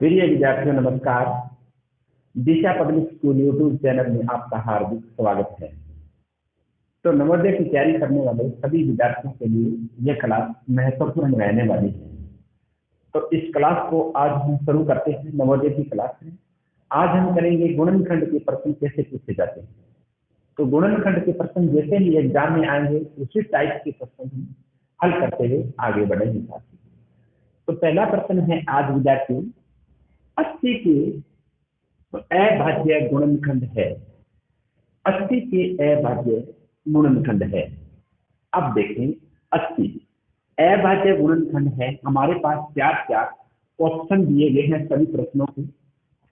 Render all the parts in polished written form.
प्रिय विद्यार्थियों नमस्कार। दिशा पब्लिक स्कूल यूट्यूब चैनल में आपका हार्दिक स्वागत है। तो नवोदय की तैयारी करने वाले सभी विद्यार्थियों के लिए यह क्लास महत्वपूर्ण रहने वाली है। तो इस क्लास को आज हम शुरू करते हैं। नवोदय की क्लास में आज हम करेंगे गुणनखंड के प्रश्न कैसे पूछे जाते हैं। तो गुणनखंड के प्रश्न जैसे ही एग्जाम में आएंगे उसी टाइप के प्रश्न हम हल करते हुए आगे बढ़ेंगे। तो पहला प्रश्न है आज विद्यार्थियों, 80 के अभाज्य गुणनखंड है। 80 के अभाज्य गुणनखंड है। अब देखें, 80 अभाज्य गुणनखंड है। हमारे पास क्या ऑप्शन दिए गए हैं सभी प्रश्नों के।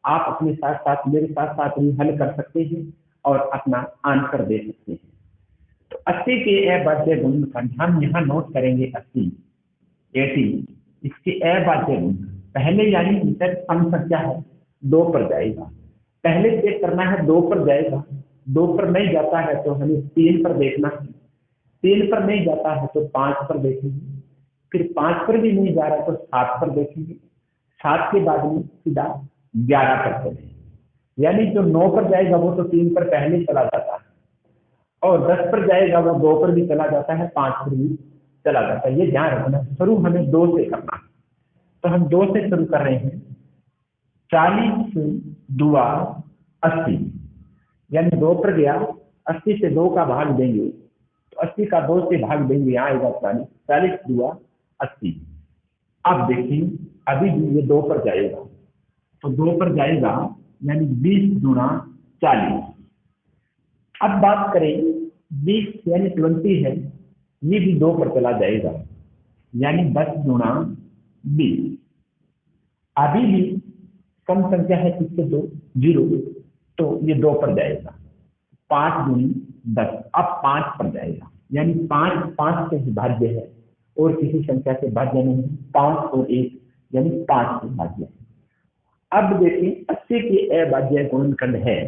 आप अपने साथ साथ मेरे साथ साथ भी हल कर सकते हैं और अपना आंसर दे सकते हैं। तो 80 के अभाज्य गुणनखंड हम यहाँ नोट करेंगे। 80 इसके अभाज्य गुणनखंड पहले यानी इंटर सम संख्या है 2 पर जाएगा। पहले चेक करना है 2 पर जाएगा। 2 पर नहीं जाता है तो हमें 3 पर देखना है। 3 पर नहीं जाता है तो 5 पर देखेंगे। फिर 5 पर भी नहीं जा रहा तो 7 पर देखेंगे। 7 के बाद में सीधा 11 पर चलेंगे। यानी जो 9 पर जाएगा वो तो 3 पर पहले चला जाता है, और 10 पर जाएगा वो 2 पर भी चला जाता है, 5 पर भी चला जाता है। ये ध्यान रखना। शुरू हमें 2 से करना है, तो हम 2 से शुरू कर रहे हैं। 40 दुआ 80, यानी 2 पर गया, 80 से 2 का भाग देंगे तो 80 का 2 से भाग देंगे, यहाँ आएगा 40। 40 दुआ 80। अब देखिए अभी भी ये 2 पर जाएगा, तो 2 पर जाएगा यानी 20 गुणा 40। अब बात करें 20 यानी 20 है, ये भी 2 पर चला जाएगा यानी 10 गुणा 20। अभी भी कम संख्या है, किससे 2 0, तो ये 2 पर जाएगा। 5 गुणी 10, अब 5 पर जाएगा यानी 5 से विभाज्य है और किसी संख्या से भाज्य नहीं। 5 और 1 यानी 5 से भाज्य है। अब देखिए 80 के अभाज्य गुणनखंड है,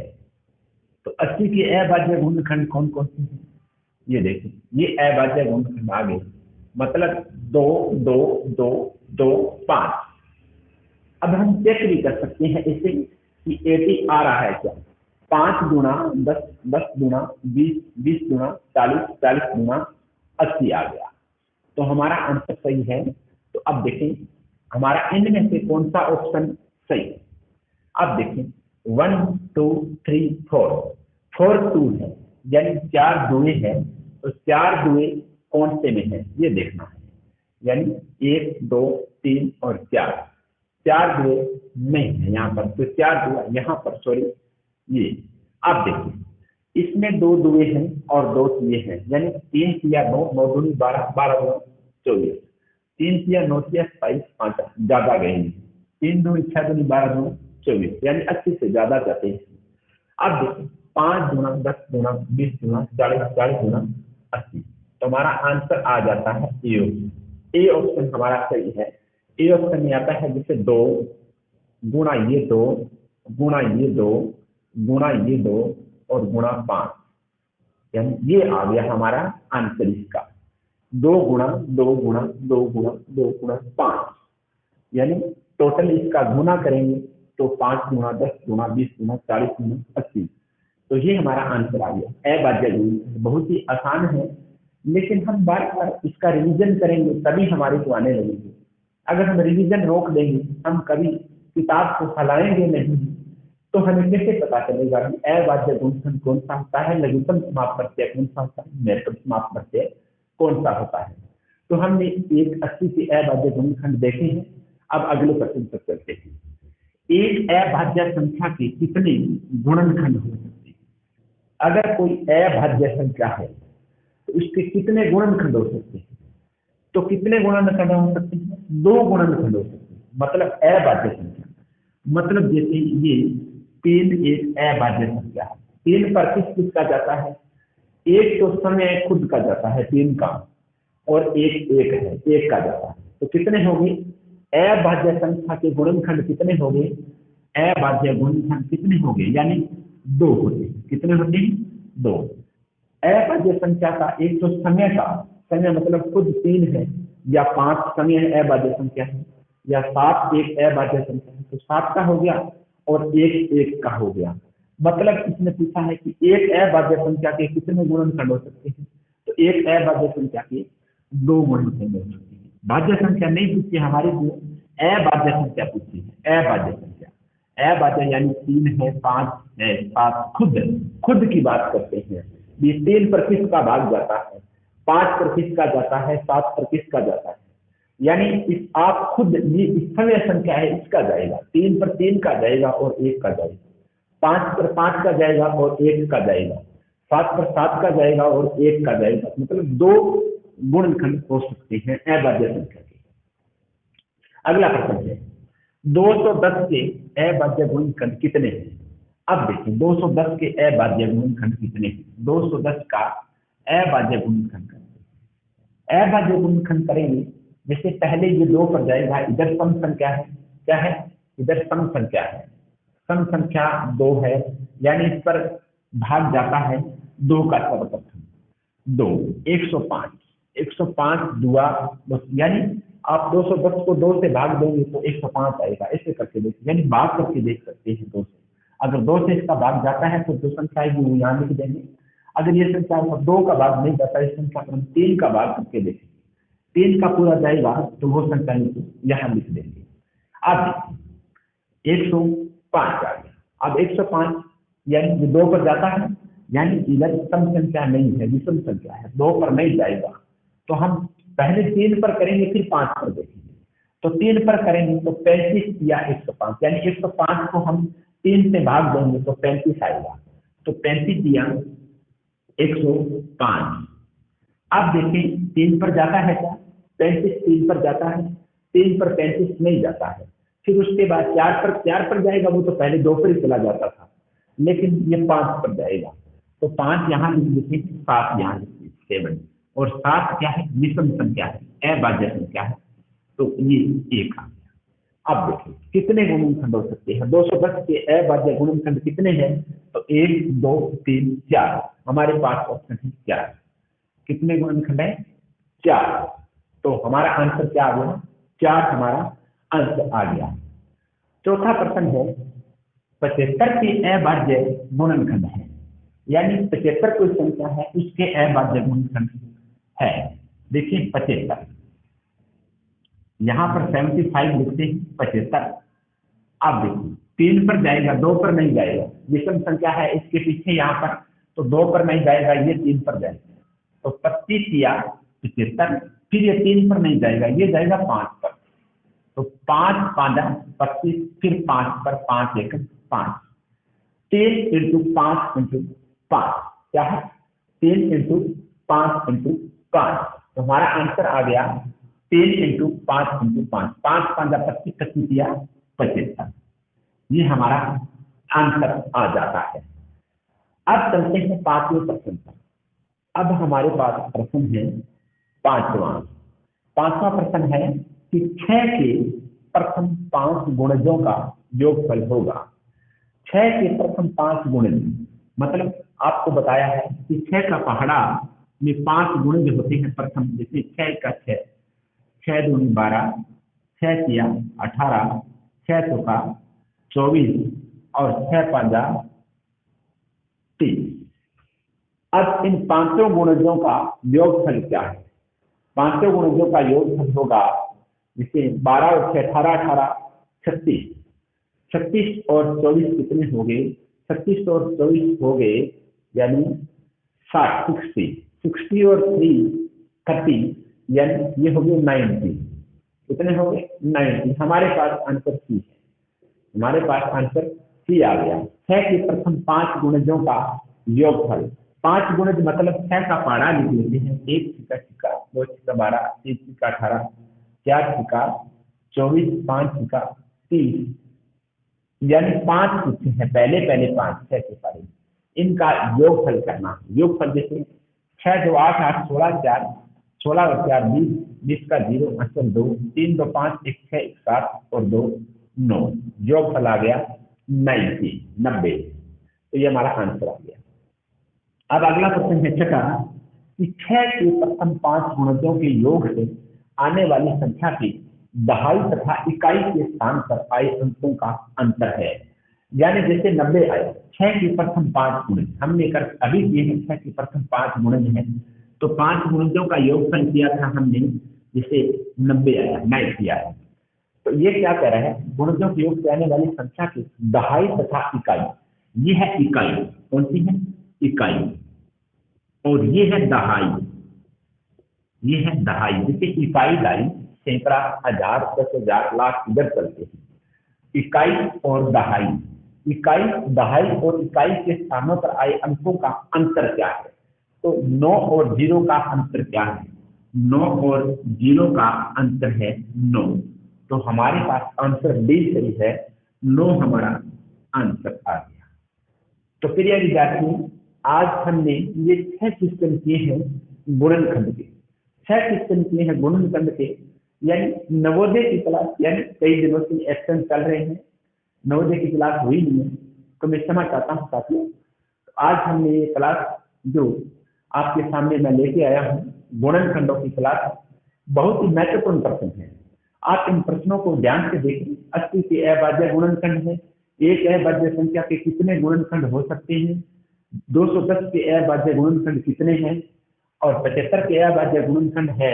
तो 80 के अभाज्य गुणनखंड कौन कौन से हैं ये देखिए। ये अभाज्य गुणनखंड आ गए, मतलब 2 2 2 2 5। अब हम चेक भी कर सकते हैं ऐसे कि 80 आ रहा है क्या। 5 गुणा 10, 10 गुणा 20, 20 गुणा 40, 40 गुणा 80 आ गया, तो हमारा आंसर सही है। तो अब देखें हमारा इनमें से कौन सा ऑप्शन सही है। अब देखें 1 2 3 4 2 है, यानी 4 दुए है, तो 4 दुए कौन से में है ये देखना है। यानी 1 2 3 और 4 दुए नहीं है यहाँ पर, तो 4 दुआ यहाँ पर, सॉरी ये। अब देखिए इसमें 2 दुए हैं और 2 तिये हैं, यानी 3 तिया 9, 9 दूनी 12, 12 दूनी 24, 3 तिया 9 तिया 27, 5 ज्यादा गए हैं। 3 दूनी 6 दूनी 12 दूनी 24, यानी 80 से ज्यादा जाते हैं। अब देखिए 5 गुणा 10 गुणा 20 गुणा 40, 40 गुणा 80, तो हमारा आंसर आ जाता है ए ऑप्शन हमारा सही है। ए ऑप्शन में आता है जैसे 2 गुणा ये 2 गुणा ये 2 गुणा ये 2 और गुणा 5, यानी ये आ गया हमारा आंसर इसका। 2 गुणा 2 गुणा 2 गुणा 2 गुणा 5, यानी टोटल इसका गुना करेंगे तो 5 गुणा 10 गुणा 20 गुणा 40 गुणा 80, तो ये हमारा आंसर आ गया अभाज्य गुणनखंड। बहुत ही आसान है, लेकिन हम बार बार इसका रिवीजन करेंगे तभी हमारे को आने लगेंगे। अगर हम रिवीजन रोक देंगे, हम कभी किताब को हलाएंगे नहीं, तो हमें कैसे पता चलेगा कि अभाज्य गुणनखंड कौन सा होता है, लघुत्तम समाप्त प्रत्यय कौन सा होता है, महत्तम समाप्त प्रत्यय कौन सा होता है। तो हमने एक 80 के अभाज्य गुणनखंड देखे हैं। अब अगले प्रश्न पर चलते हैं। एक अभाज्य संख्या के कितने गुणनखंड हो सकते हैं। अगर कोई अभाज्य संख्या है तो उसके कितने गुणनखंड हो सकते हैं। तो कितने गुणनखंड हो सकते हैं, 2 गुणनखंड हो सकते हैं, मतलब अभाज्य संख्या। मतलब जैसे ये 3 एक अभाज्य संख्या है। 3 पर किस का जाता है, एक तो समय खुद का जाता है 3 का, और एक है, 1 का जाता है। तो कितने हो गए अभाज्य संख्या के गुणनखंड, कितने हो गए अभाज्य गुणनखंड कितने हो गए, यानी 2 होते। कितने होते, 2। अभाज्य संख्या का एक तो समय का, समय मतलब खुद 3 है, या 5 समय अभाज्य संख्या है, या 7 एक अभाज्य संख्या है, तो 7 का हो गया और 1 1 का हो गया। मतलब इसने पूछा है कि एक अभाज्य संख्या के कितने गुणनखंड हो सकते हैं, तो एक अभाज्य संख्या के 2 गुणनखंड हो सकते हैं। भाज्य संख्या नहीं पूछी हमारी, अभाज्य संख्या पूछी है, अभाज्य संख्या। अभाज्य यानी 3 है, 5 है, 7 खुद खुद की बात करते हैं। ये 3 पर किसका भाग जाता है, 5 पर किसका जाता है, 7 पर किसका जाता है, यानी इस आप खुद ये स्थवीय संख्या है इसका जाएगा, 3 पर 3 का जाएगा और 1 का जाएगा, 5 पर 5 का जाएगा और 1 का जाएगा, 7 पर 7 का जाएगा और 1 का जाएगा। मतलब 2 गुणनखंड हो सकते हैं अभाज्य संख्या के। अगला प्रश्न है 210 के अभाज्य गुणनखंड कितने हैं। अब देखिए 210 के अभाज्य गुणनखंड कितने हैं। 210 का अभाज्य गुणनखंड अभाज्य गुणनखंड करेंगे, जैसे पहले ये 2 पर जाएगा, इधर सम संख्या है, क्या है, इधर सम संख्या है, सम संख्या 2 है, यानी इस पर भाग जाता है 2 का सर्वप्रथम 2 105 105 दुआ, यानी आप 210 को 2 से भाग देंगे तो 105 आएगा। ऐसे करके देखिए, यानी भाग करके देख सकते हैं 2 से। अगर 2 से इसका भाग जाता है तो जो संख्या है वो यहाँ लिख देंगे। अगर ये संख्या 2 का भाग नहीं जाता, इस संख्या पर हम 3 का भाग करके देखेंगे, 3 का पूरा जाएगा तो वो संख्या यहाँ लिख देंगे। अब 105 आ गया। अब 105 यानी 2 पर जाता है, यानी इधर सम संख्या नहीं है, विषम संख्या है, 2 पर नहीं जाएगा, तो हम पहले 3 पर करेंगे फिर 5 पर देखेंगे। तो 3 पर करेंगे तो 35 या 105, यानी 105 को हम 3 से भाग देंगे तो 35 आएगा, तो 35 दिया 105। अब देखिए 3 पर जाता है क्या, 35 3 पर जाता है, 3 पर 35 नहीं जाता है। फिर उसके बाद 4 पर जाएगा, वो तो पहले 2 पर ही चला जाता था, लेकिन ये 5 पर जाएगा, तो 5 यहाँ लिख देते, 7 यहाँ लिख देते, 7, और 7 क्या है, विषम संख्या है, अभाज्य संख्या है, तो ये 1 आ गया। अब देखिए कितने गुणनखंड हो सकते हैं। 210 के अभाज्य गुणनखंड कितने हैं, तो 1 2 3 4, हमारे पास ऑप्शन है 4। कितने गुणनखंड है, 4, तो हमारा आंसर क्या आ गया, 4 हमारा आंसर आ गया। चौथा प्रश्न है 75 के अभाज्य गुणनखंड है, यानी 75 कोई संख्या है उसके अभाज्य गुणनखंड है। देखिए 75, यहाँ पर 75 लिखते हैं 75। अब देखिए 3 पर जाएगा, 2 पर नहीं जाएगा, विषम संख्या है इसके पीछे यहाँ पर, तो 2 पर नहीं जाएगा, ये 3 पर जाएगा, तो 25 या 75, फिर ये 3 पर नहीं जाएगा, ये जाएगा 5 पर, तो 5 5 25, फिर 5 पर 5 1 5, 3 × 5 × 5 क्या है, 3 × 5 × 5, तो हमारा आंसर आ गया 3 × 5 × 5, 5 5 25 25 या 75, ये हमारा आंसर आ जाता है। अब चलते हैं 5वें प्रश्न पर। अब हमारे पास प्रश्न है 5वां प्रश्न है कि 6 के प्रथम 5 गुणजों का योगफल होगा। 6 के प्रथम 5 गुणज, मतलब आपको बताया है कि 6 का पहाड़ा में 5 गुणज होते हैं प्रथम, जैसे 6 का 6, 6 दूनी 12, 6 तिया 18, 6 चौका 24 और 6 पंजा 30। अब इन 5 गुणजों का योगफल क्या है। 5 गुणजों का योगफल होगा, जैसे 12 और 6 18 18 36, 36 और 24 कितने हो गए, 36 और 24 हो गए यानी 60, 60 और 3 30, यानी ये हो गए 90। कितने हो गए, 90। हमारे पास आंसर सी है, हमारे पास आंसर सी आ गया। 6 के प्रथम 5 गुणजों का योगफल, 5 गुणज मतलब 6 का पारा लिख लेते हैं, 1 छिका छिका, 2 छिका 12, 3 छिका 18, 4 छिका 24, 5 छिका 30, यानी 5 पूछे हैं, पहले 5 6 के पारे, इनका योगफल करना। योगफल जैसे 6 2 8 8 16 4, 16 और 4 20, 20 का 0 आंसर 2, 3 2 5 1 6 1 7 और 2 9, योगफल आ गया 90। तो ये हमारा आंसर आ गया। अब अगला प्रश्न है 6 कि 6 के प्रथम 5 गुणजों के योग से आने वाली संख्या की दहाई तथा इकाई के स्थान पर आए अंकों का अंतर है। यानी जैसे 90 आए, 6 के प्रथम 5 गुणज हमने कर अभी किए हैं, 6 के प्रथम 5 गुणज है, तो 5 गुणजों का योगफल किया था हमने, जैसे 90 आया, 90 आया। तो ये क्या कह रहा है, गुणजों के योग से आने वाली संख्या की दहाई तथा इकाई, ये है इकाई, कौन सी है, इकाई, और ये है दहाई, ये है दहाई। जैसे इकाई दाई, सैकड़ा, हजार, 10,000, लाख इधर चलते हैं, इकाई और दहाई, इकाई, दहाई और इकाई के स्थानों पर आए अंकों का अंतर क्या है। तो 9 और 0 का अंतर क्या है, 9 और 0 का अंतर है 9। तो हमारे पास आंसर डी सही है, 9 हमारा आंसर आ गया। तो फिर यह विद्यार्थी, आज हमने ये 6 सिस्टम किए हैं गुणनखंड के, 6 सिस्टम किए हैं गुणनखंड के, यानी नवोदय की क्लास, यानी कई दिनों से एक्शन चल रहे हैं, नवोदय की क्लास हुई नहीं है, तो मैं क्षमा चाहता हूँ साथियों। आज हमने ये क्लास जो आपके सामने मैं लेके आया हूँ, गुणनखंडों की क्लास, बहुत ही महत्वपूर्ण प्रश्न है। आप इन प्रश्नों को ध्यान से देखें। 80 के अभाज्य गुणनखंड है, एक अभाज्य संख्या के कितने गुणनखंड हो सकते हैं, 210 के अभाज्य गुणनखंड कितने हैं, और 75 के अभाज्य गुणनखंड है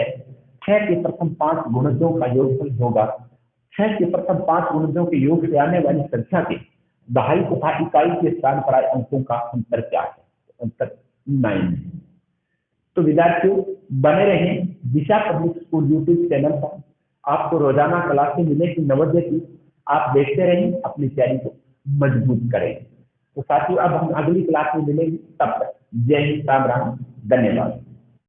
6 के प्रथम 5 गुणजों का योगफल होगा। 6 के प्रथम 5 गुणजों के योग से आने वाली संख्या के दहाई तथा इकाई के स्थान पर आए अंकों का अंतर क्या है, अंतर 9 है। तो विद्यार्थियों बने रहें दिशा पब्लिक स्कूल यूट्यूब चैनल पर, आपको रोजाना क्लासें मिलेगी नवोदय की, आप देखते रहें, अपनी तैयारी को मजबूत करें। तो साथियों अब हम अगली क्लास में मिलेंगे, तब तक जय हिंद, राम राम, धन्यवाद।